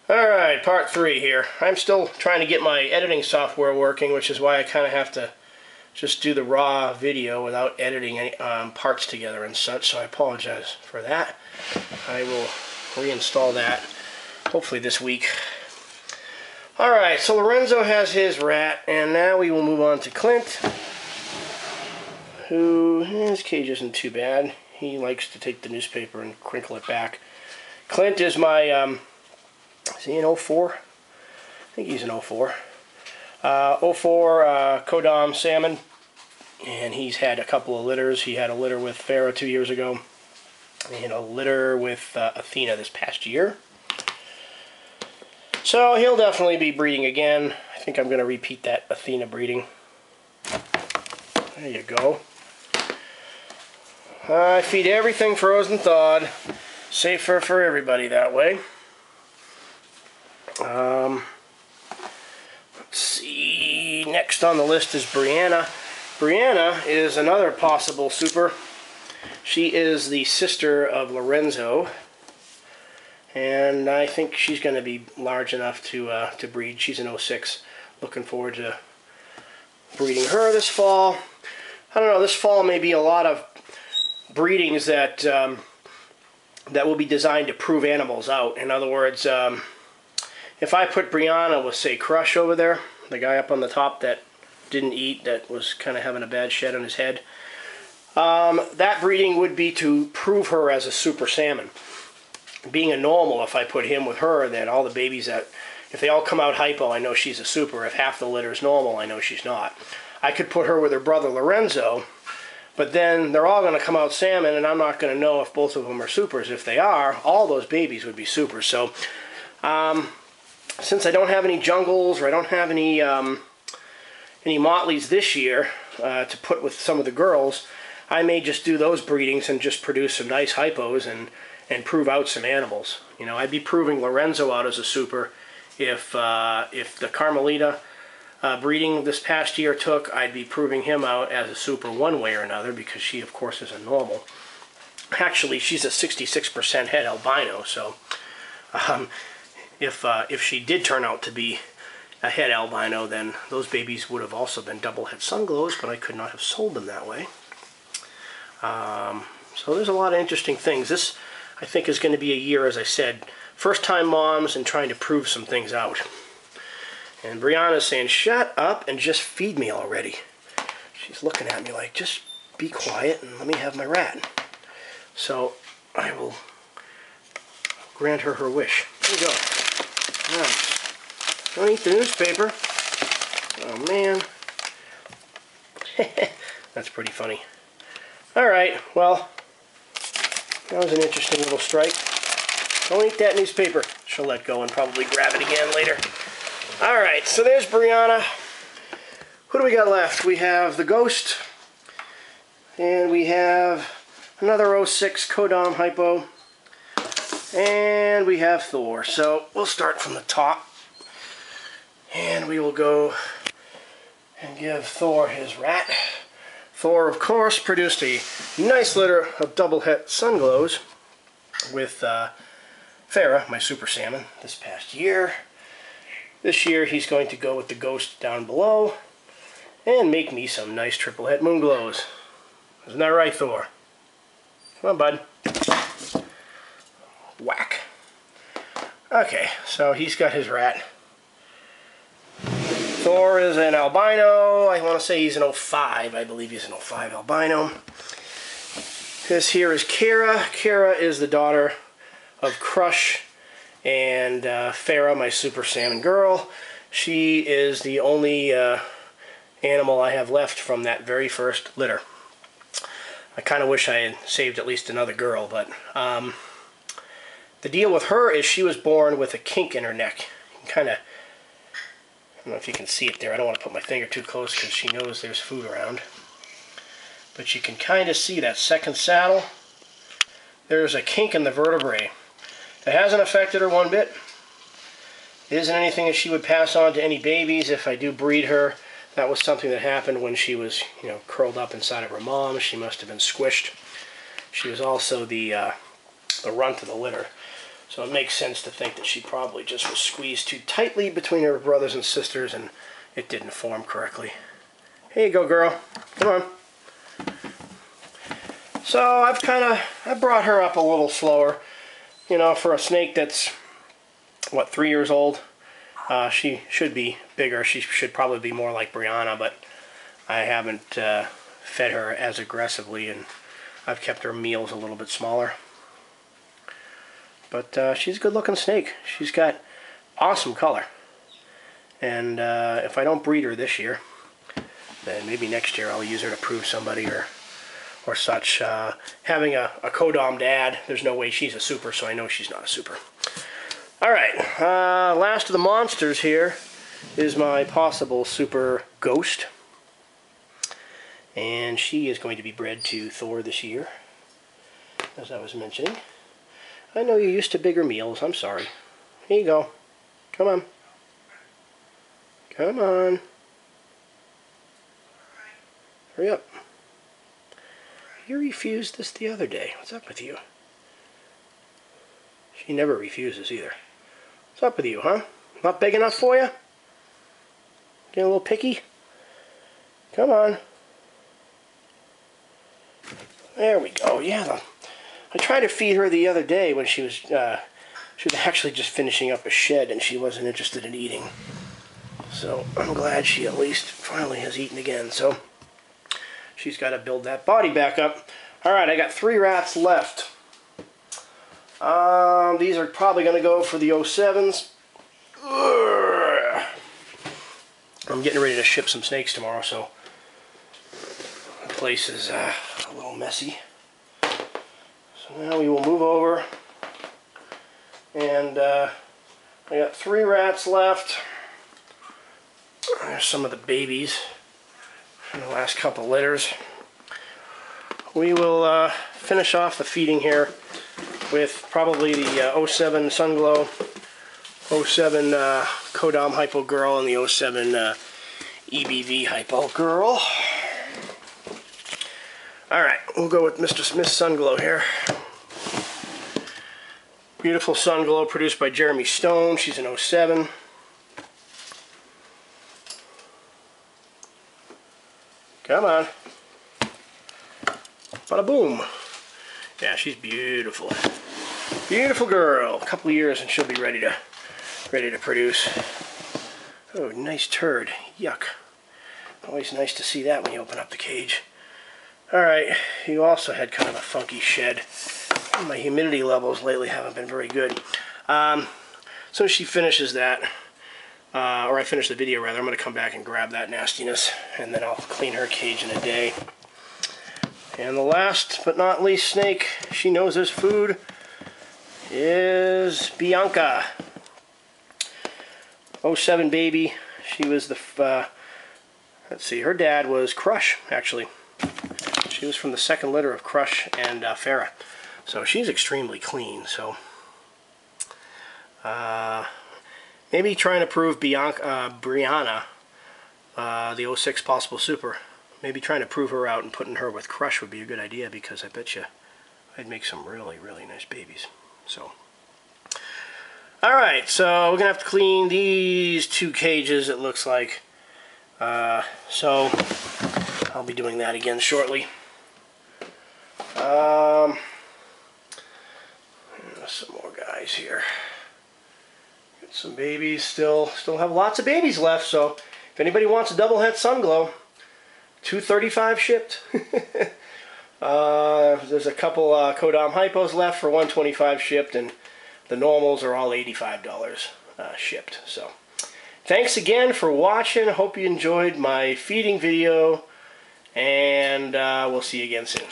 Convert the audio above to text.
Alright, part 3 here. I'm still trying to get my editing software working, which is why I kind of have to just do the raw video without editing any parts together and such, so I apologize for that. I will reinstall that hopefully this week. Alright, so Lorenzo has his rat, and now we will move on to Clint, who, his cage isn't too bad. He likes to take the newspaper and crinkle it back. Clint is my, is he an 04? I think he's an 04. 04 Kodam salmon, and he's had a couple of litters. He had a litter with Farah 2 years ago, and a litter with Athena this past year. So he'll definitely be breeding again. I think I'm going to repeat that Athena breeding. There you go. I feed everything frozen thawed. Safer for everybody that way. Let's see. Next on the list is Brianna. Brianna is another possible super. She is the sister of Lorenzo, and I think she's going to be large enough to breed. She's an 06. Looking forward to breeding her this fall. I don't know. This fall may be a lot of breedings that that will be designed to prove animals out. In other words, if I put Brianna with, say, Crush over there, the guy up on the top that didn't eat, that was kind of having a bad shed on his head, that breeding would be to prove her as a super salmon. Being a normal, if I put him with her, then all the babies that, if they all come out hypo, I know she's a super. If half the litter is normal, I know she's not. I could put her with her brother Lorenzo, but then they're all going to come out salmon, and I'm not going to know if both of them are supers. If they are, all those babies would be supers. So, since I don't have any jungles, or I don't have any motleys this year to put with some of the girls, I may just do those breedings and just produce some nice hypos and prove out some animals. You know, I'd be proving Lorenzo out as a super if the Carmelita breeding this past year took. I'd be proving him out as a super one way or another, because she, of course, is a normal. Actually, she's a 66% het albino, so if she did turn out to be a het albino, then those babies would have also been double het sunglows, but I could not have sold them that way. So there's a lot of interesting things. This, I think, is going to be a year, as I said, first-time moms and trying to prove some things out. And Brianna's saying, shut up and just feed me already. She's looking at me like, just be quiet and let me have my rat. So I will grant her her wish. There you go. All right. Don't eat the newspaper. Oh, man. That's pretty funny. All right, well, that was an interesting little strike. Don't eat that newspaper. She'll let go and probably grab it again later. All right, so there's Brianna. Who do we got left? We have the Ghost, and we have another 06 Kodam hypo, and we have Thor. So we'll start from the top, and we will go and give Thor his rat. Thor, of course, produced a nice litter of double het sunglows with Farah, my super salmon, this past year. This year he's going to go with the Ghost down below and make me some nice triple het moon glows. Isn't that right, Thor? Come on, bud. Whack. Okay, so he's got his rat. Thor is an albino. I want to say he's an 05. I believe he's an 05 albino. This here is Kara. Kara is the daughter of Crush and Farah, my super salmon girl. She is the only animal I have left from that very first litter. I kind of wish I had saved at least another girl, but the deal with her is she was born with a kink in her neck. You can kind of, I don't know if you can see it there. I don't want to put my finger too close because she knows there's food around. But you can kind of see that second saddle. There's a kink in the vertebrae. It hasn't affected her one bit. It isn't anything that she would pass on to any babies if I do breed her. That was something that happened when she was, you know, curled up inside of her mom. She must have been squished. She was also the runt of the litter. So it makes sense to think that she probably just was squeezed too tightly between her brothers and sisters and it didn't form correctly. Here you go, girl. Come on. So I brought her up a little slower. You know, for a snake that's, what, 3 years old? She should be bigger. She should probably be more like Brianna, but I haven't fed her as aggressively, and I've kept her meals a little bit smaller. But she's a good-looking snake. She's got awesome color. And if I don't breed her this year, then maybe next year I'll use her to prove somebody or such. Having a Codom dad, there's no way she's a super, so I know she's not a super. Alright, last of the monsters here is my possible super ghost. And she is going to be bred to Thor this year, as I was mentioning. I know you're used to bigger meals. I'm sorry. Here you go. Come on. Come on. Hurry up. You refused this the other day. What's up with you? She never refuses either. What's up with you, huh? Not big enough for you? Getting a little picky? Come on. There we go. Yeah, I tried to feed her the other day when she was actually just finishing up a shed and she wasn't interested in eating. So I'm glad she at least finally has eaten again. So she's got to build that body back up. Alright, I got 3 rats left. These are probably going to go for the 07s. I'm getting ready to ship some snakes tomorrow, so the place is a little messy. So now we will move over, and I got 3 rats left. There's some of the babies from the last couple litters. We will finish off the feeding here with probably the 07 Sunglow, 07 Codom Hypo Girl, and the 07 EBV Hypo Girl. Alright, we'll go with Mr. Smith's Sunglow here. Beautiful Sunglow produced by Jeremy Stone. She's an 07. Come on. Bada boom. Yeah, she's beautiful. Beautiful girl. A couple years and she'll be ready to produce. Oh, nice turd. Yuck. Always nice to see that when you open up the cage. Alright, you also had kind of a funky shed. My humidity levels lately haven't been very good. So she finishes that, or I finish the video rather, I'm going to come back and grab that nastiness, and then I'll clean her cage in a day. And the last but not least snake, she knows there's food, is Bianca. 07 baby. She was the, let's see, her dad was Crush, actually. She was from the second litter of Crush and Farrah. So she's extremely clean. So maybe trying to prove Brianna, the 06 possible super, maybe trying to prove her out and putting her with Crush would be a good idea, because I bet you I'd make some really, really nice babies. So, alright, so we're going to have to clean these 2 cages, it looks like. So I'll be doing that again shortly. Some more guys here. Got some babies still have lots of babies left, so if anybody wants a double het Sunglow, $235 shipped. There's a couple Codom Hypos left for $125 shipped, and the normals are all $85 shipped. So thanks again for watching. Hope you enjoyed my feeding video, and we'll see you again soon.